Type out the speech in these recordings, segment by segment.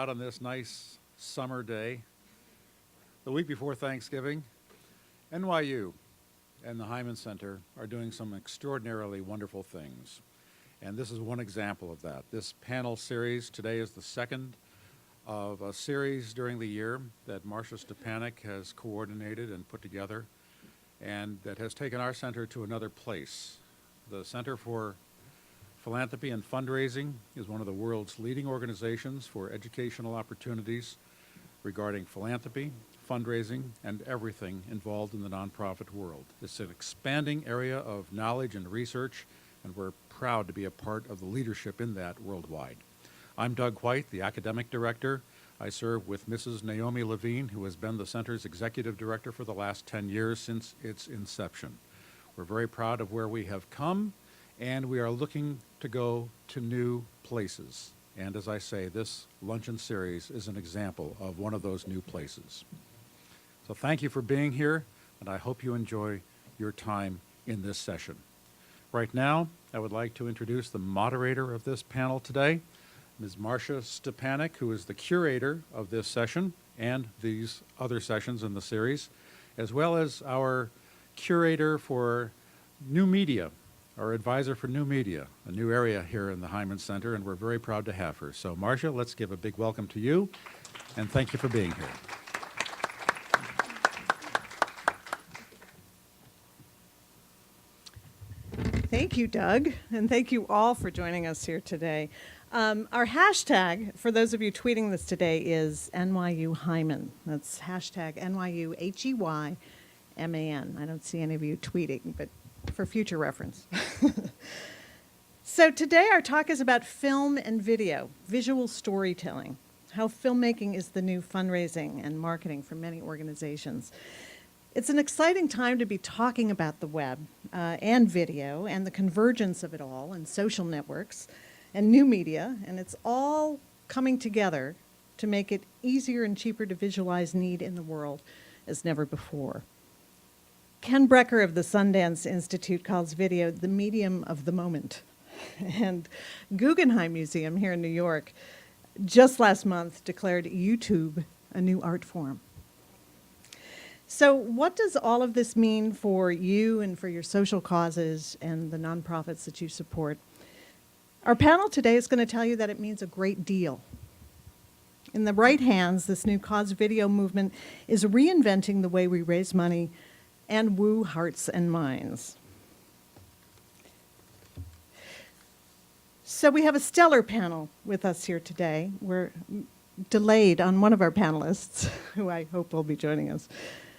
Out on this nice summer day, the week before Thanksgiving, NYU and the Hyman Center are doing some extraordinarily wonderful things. And this is one example of that. This panel series today is the second of a series during the year that Marcia Stepanek has coordinated and put together, and that has taken our center to another place. The Center for Philanthropy and Fundraising is one of the world's leading organizations for educational opportunities regarding philanthropy, fundraising, and everything involved in the nonprofit world. It's an expanding area of knowledge and research, and we're proud to be a part of the leadership in that worldwide. I'm Doug White, the academic director. I serve with Mrs. Naomi Levine, who has been the center's executive director for the last 10 years since its inception. We're very proud of where we have come, and we are looking to go to new places. And as I say, this luncheon series is an example of one of those new places. So thank you for being here, and I hope you enjoy your time in this session. Right now, I would like to introduce the moderator of this panel today, Ms. Marcia Stepanek, who is the curator of this session and these other sessions in the series, as well as our curator for new media, our advisor for new media, a new area here in the Hyman Center, and we're very proud to have her. So Marcia, let's give a big welcome to you, and thank you for being here. Thank you, Doug, and thank you all for joining us here today. Our hashtag, for those of you tweeting this today, is NYU Hyman. That's hashtag NYU HEYMAN. I don't see any of you tweeting, but for future reference. So today our talk is about film and video, visual storytelling, how filmmaking is the new fundraising and marketing for many organizations. It's an exciting time to be talking about the web and video and the convergence of it all and social networks and new media, and it's all coming together to make it easier and cheaper to visualize need in the world as never before. Ken Brecker of the Sundance Institute calls video the medium of the moment. And Guggenheim Museum here in New York just last month declared YouTube a new art form. So what does all of this mean for you and for your social causes and the nonprofits that you support? Our panel today is going to tell you that it means a great deal. In the right hands, this new cause video movement is reinventing the way we raise money and woo hearts and minds. So we have a stellar panel with us here today. We're delayed on one of our panelists, who I hope will be joining us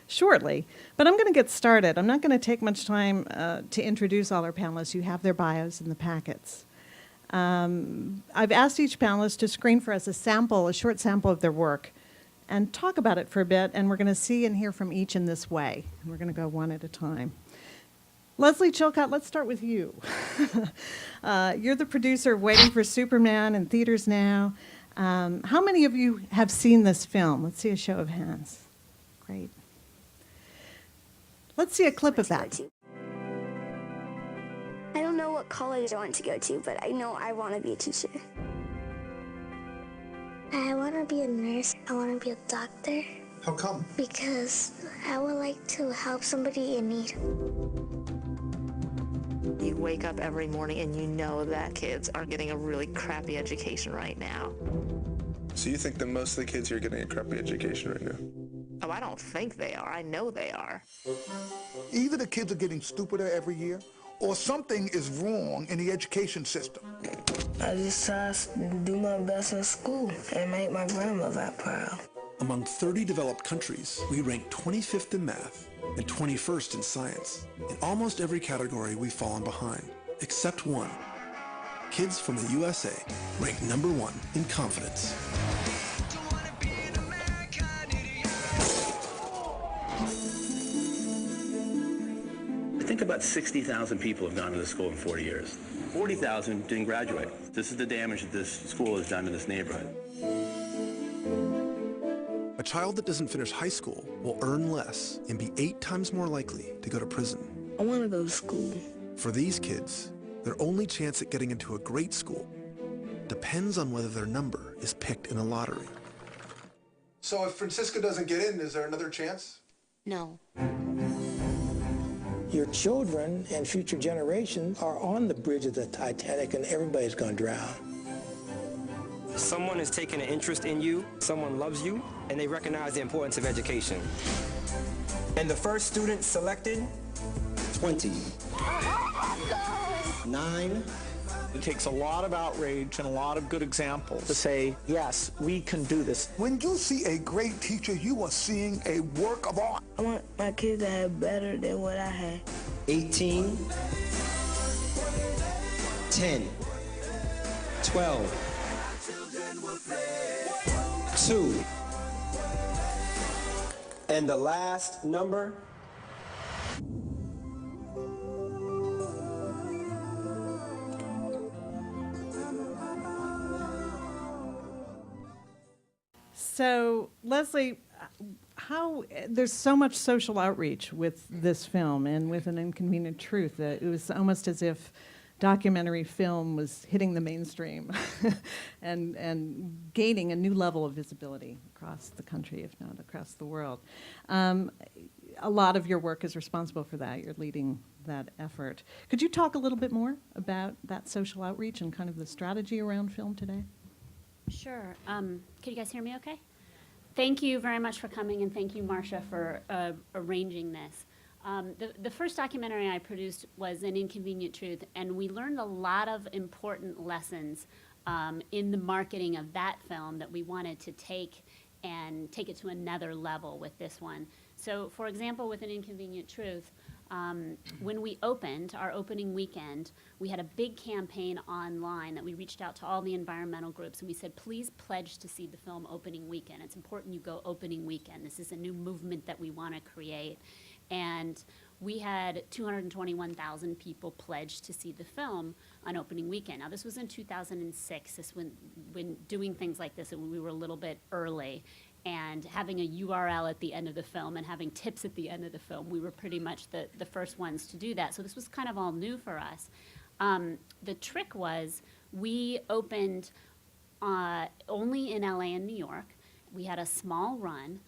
shortly. But I'm going to get started. I'm not going to take much time to introduce all our panelists. You have their bios in the packets. I've asked each panelist to screen for us a short sample of their work, and talk about it for a bit, and we're going to see and hear from each in this way. And we're going to go one at a time. Leslie Chilcott, let's start with you. You're the producer of Waiting for Superman in theaters now. How many of you have seen this film? Let's see a show of hands. Great. Let's see a clip of that. I don't know what college I want to go to, but I know I want to be a teacher. I want to be a nurse. I want to be a doctor. How come? Because I would like to help somebody in need. You wake up every morning and you know that kids are getting a really crappy education right now. So you think that most of the kids here are getting a crappy education right now? Oh, I don't think they are. I know they are. Either the kids are getting stupider every year, or something is wrong in the education system. I just try to do my best at school and make my grandmother proud. Among 30 developed countries, we rank 25th in math and 21st in science. In almost every category, we've fallen behind, except one. Kids from the USA rank #1 in confidence. think about 60,000 people have gone to this school in 40 years. 40,000 didn't graduate. This is the damage that this school has done in this neighborhood. A child that doesn't finish high school will earn less and be 8 times more likely to go to prison. I want to go to school. For these kids, their only chance at getting into a great school depends on whether their number is picked in a lottery. So if Francisca doesn't get in, is there another chance? No. Your children and future generations are on the bridge of the Titanic and everybody's gonna drown. Someone is taking an interest in you, someone loves you, and they recognize the importance of education. And the first student selected, 20. 9. It takes a lot of outrage and a lot of good examples to say, yes, we can do this. When you see a great teacher, you are seeing a work of art. I want my kids to have better than what I had. 18. 10. 12. 2. And the last number, So, Leslie, there's so much social outreach with this film and with An Inconvenient Truth that it was almost as if documentary film was hitting the mainstream and gaining a new level of visibility across the country, if not across the world. A lot of your work is responsible for that. You're leading that effort. Could you talk a little bit more about that social outreach and kind of the strategy around film today? Sure. Can you guys hear me okay? Thank you very much for coming, and thank you, Marcia, for arranging this. The first documentary I produced was An Inconvenient Truth, and we learned a lot of important lessons in the marketing of that film that we wanted to take it to another level with this one. So, for example, with An Inconvenient Truth, when we opened, our opening weekend, we had a big campaign online that we reached out to all the environmental groups, and we said, please pledge to see the film opening weekend. It's important you go opening weekend. This is a new movement that we want to create. And we had 221,000 people pledge to see the film on opening weekend. Now, this was in 2006, when doing things like this, we were a little bit early. And having a URL at the end of the film and having tips at the end of the film, we were pretty much the first ones to do that. So this was kind of all new for us. The trick was we opened only in LA and New York. We had a small run.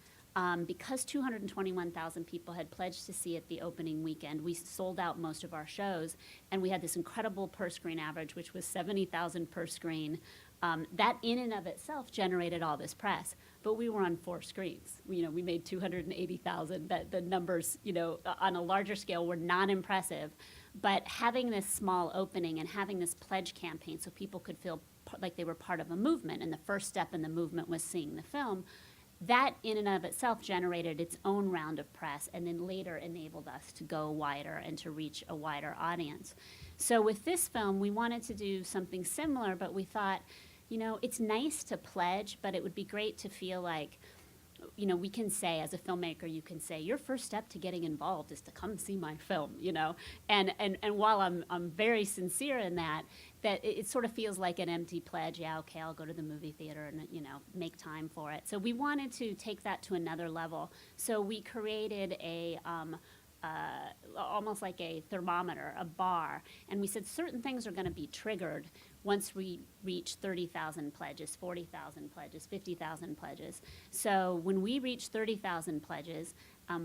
Because 221,000 people had pledged to see it the opening weekend, we sold out most of our shows, and we had this incredible per-screen average, which was 70,000 per screen. That in and of itself generated all this press, but we were on 4 screens. We made 280,000. The numbers, on a larger scale were not impressive, but having this small opening and having this pledge campaign so people could feel like they were part of a movement, and the first step in the movement was seeing the film, that in and of itself generated its own round of press and then later enabled us to go wider and to reach a wider audience. So with this film, we wanted to do something similar, but we thought, it's nice to pledge, but it would be great to feel like, we can say, as a filmmaker, you can say, your first step to getting involved is to come see my film, And while I'm very sincere in that it sort of feels like an empty pledge. Yeah, okay, I'll go to the movie theater and, make time for it. So we wanted to take that to another level. So we created almost like a thermometer, a bar, and we said certain things are going to be triggered once we reach 30,000 pledges, 40,000 pledges, 50,000 pledges. So when we reached 30,000 pledges,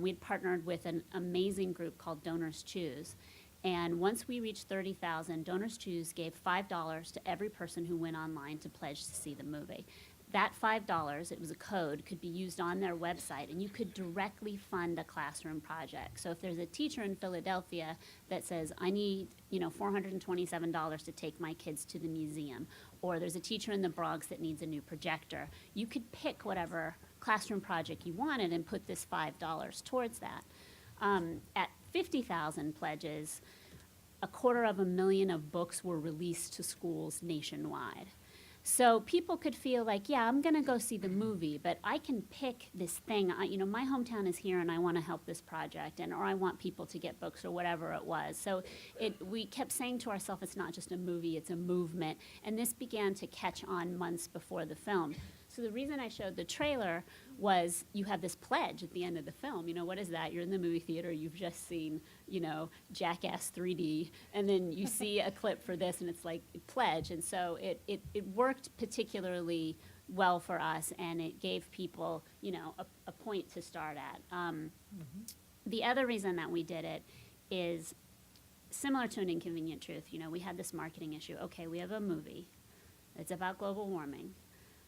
we'd partnered with an amazing group called Donors Choose. And once we reached 30,000, Donors Choose gave $5 to every person who went online to pledge to see the movie. That $5, it was a code, could be used on their website, and you could directly fund a classroom project. So if there's a teacher in Philadelphia that says, I need, $427 to take my kids to the museum, or there's a teacher in the Bronx that needs a new projector, you could pick whatever classroom project you wanted and put this $5 towards that. At 50,000 pledges, 250,000 of books were released to schools nationwide. So people could feel like, yeah, I'm going to go see the movie, but I can pick this thing. My hometown is here, and I want to help this project, or I want people to get books, or whatever it was. So we kept saying to ourselves, it's not just a movie, it's a movement. And this began to catch on months before the film. So the reason I showed the trailer was you have this pledge at the end of the film. What is that? You're in the movie theater, you've just seen, Jackass 3D, and then you see a clip for this, and it's like, pledge. And so it worked particularly well for us, and it gave people, you know, a point to start at. The other reason that we did it is similar to An Inconvenient Truth. You know, we had this marketing issue. Okay, we have a movie. It's about global warming.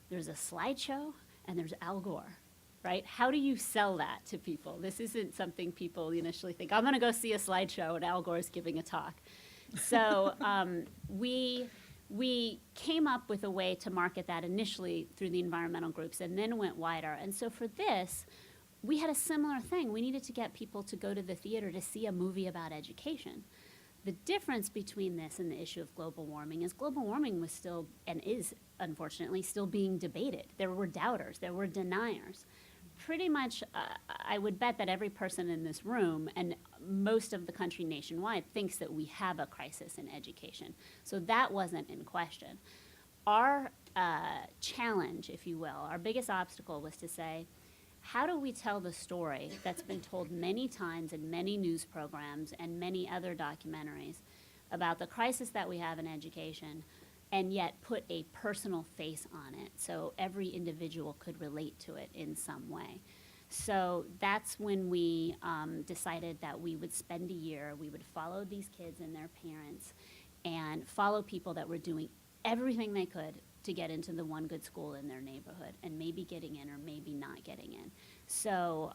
There's a slideshow, and there's Al Gore, right? How do you sell that to people? This isn't something people initially think, I'm going to go see a slideshow and Al Gore's giving a talk. So we came up with a way to market that initially through the environmental groups and then went wider. And so for this, we had a similar thing. We needed to get people to go to the theater to see a movie about education. The difference between this and the issue of global warming is global warming was still, and is unfortunately, still being debated. There were doubters, there were deniers. Pretty much, I would bet that every person in this room and most of the country nationwide thinks that we have a crisis in education. So that wasn't in question. Our challenge, if you will, our biggest obstacle was to say, how do we tell the story that's been told many times in many news programs and many other documentaries about the crisis that we have in education, and yet put a personal face on it so every individual could relate to it in some way? So that's when we decided that we would spend a year, we would follow these kids and their parents and follow people that were doing everything they could to get into the one good school in their neighborhood and maybe getting in or maybe not getting in. So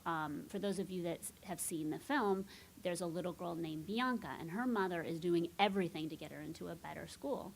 for those of you that have seen the film, there's a little girl named Bianca, and her mother is doing everything to get her into a better school.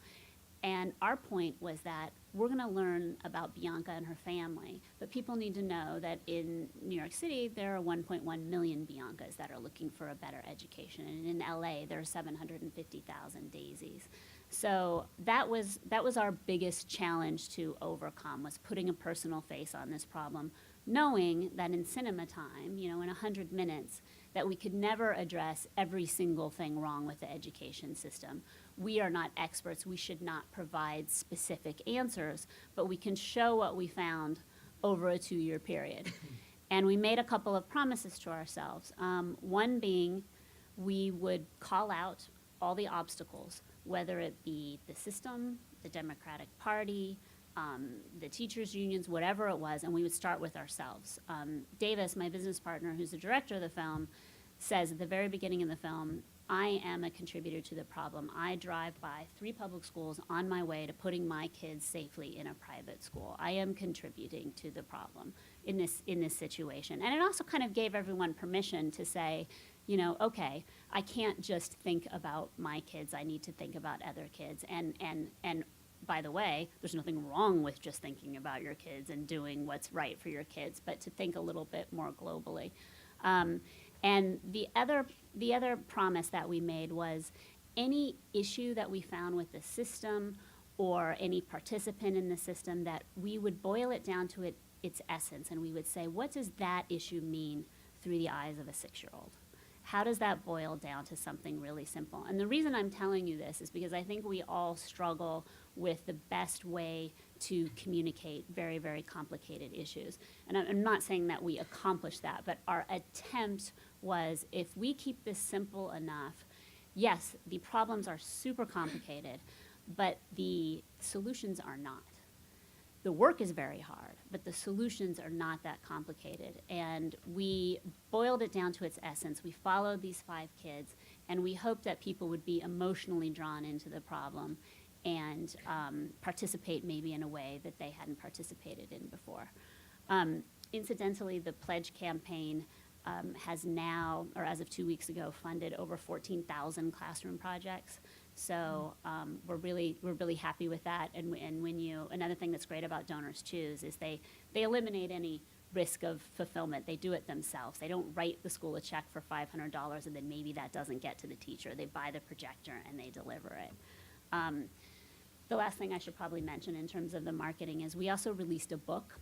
And our point was that we're going to learn about Bianca and her family, but people need to know that in New York City, there are 1.1 million Biancas that are looking for a better education. And in LA, there are 750,000 Daisies. So that was our biggest challenge to overcome, was putting a personal face on this problem, knowing that in cinema time, you know, in 100 minutes, that we could never address every single thing wrong with the education system. We are not experts. We should not provide specific answers, but we can show what we found over a 2-year period. And we made a couple of promises to ourselves. One being, we would call out all the obstacles, whether it be the system, the Democratic Party, the teachers' unions, whatever it was, and we would start with ourselves. Davis, my business partner, who's the director of the film, says at the very beginning of the film, I am a contributor to the problem. I drive by 3 public schools on my way to putting my kids safely in a private school. I am contributing to the problem in this situation. And it also kind of gave everyone permission to say, you know, okay, I can't just think about my kids. I need to think about other kids. And by the way, there's nothing wrong with just thinking about your kids and doing what's right for your kids, but to think a little bit more globally. And the other promise that we made was any issue that we found with the system or any participant in the system, that we would boil it down to its essence, and we would say, what does that issue mean through the eyes of a 6-year-old? How does that boil down to something really simple? And the reason I'm telling you this is because I think we all struggle with the best way to communicate very, very complicated issues. And I'm not saying that we accomplished that, but our attempt was, if we keep this simple enough, yes, the problems are super complicated, but the solutions are not. The work is very hard, but the solutions are not that complicated. And we boiled it down to its essence. We followed these 5 kids, and we hoped that people would be emotionally drawn into the problem and participate maybe in a way that they hadn't participated in before. Incidentally, the Pledge campaign has now, or as of 2 weeks ago, funded over 14,000 classroom projects. So we're really happy with that. And when another thing that's great about Donors Choose is they eliminate any risk of fulfillment. They do it themselves. They don't write the school a check for $500 and then maybe that doesn't get to the teacher. They buy the projector and they deliver it. The last thing I should probably mention in terms of the marketing is we also released a book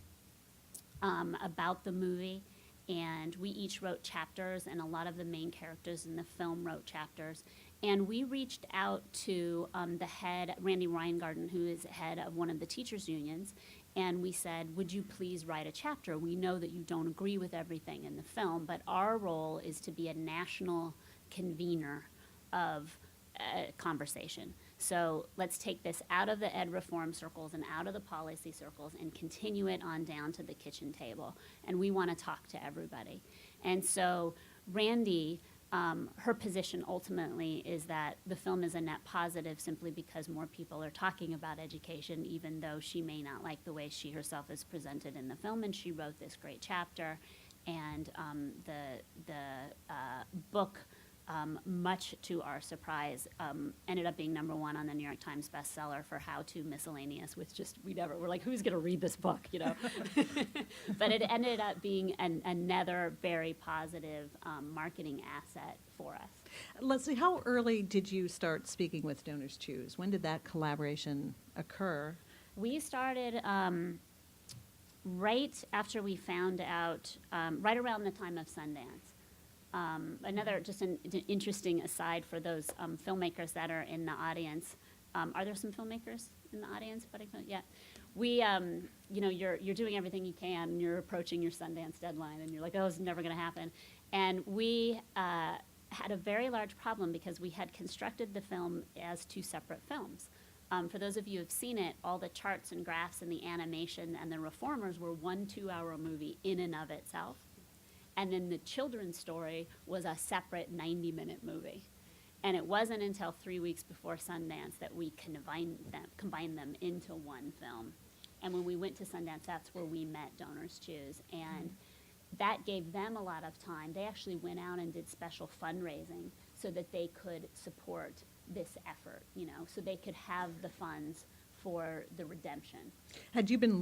about the movie, and we each wrote chapters, and a lot of the main characters in the film wrote chapters. And we reached out to the head, Randy Weingarten, who is head of one of the teachers' unions, and we said, would you please write a chapter? We know that you don't agree with everything in the film, but our role is to be a national convener of conversation. So let's take this out of the ed reform circles and out of the policy circles and continue it on down to the kitchen table. And we want to talk to everybody. And so Randy, her position ultimately is that the film is a net positive simply because more people are talking about education, even though she may not like the way she herself is presented in the film. And she wrote this great chapter. And the book, much to our surprise, ended up being #1 on the New York Times bestseller for How To Miscellaneous, which just, we're like, who's gonna read this book, you know? But it ended up being another very positive marketing asset for us. Leslie, how early did you start speaking with Donors Choose? When did that collaboration occur? We started right after we found out, right around the time of Sundance. Another, just an interesting aside for those filmmakers that are in the audience. Are there some filmmakers in the audience? Yeah. We, you know, you're doing everything you can, and you're approaching your Sundance deadline, and you're like, oh, it's never going to happen. And we had a very large problem because we had constructed the film as 2 separate films. For those of you who have seen it, all the charts and graphs and the animation and the reformers were 1 2-hour movie in and of itself. And then the children's story was a separate 90-minute movie. And it wasn't until 3 weeks before Sundance that we combined them into one film. And when we went to Sundance, that's where we met Donors Choose. And that gave them a lot of time. They actually went out and did special fundraising so that they could support this effort, you know, so they could have the funds for the redemption. Had you been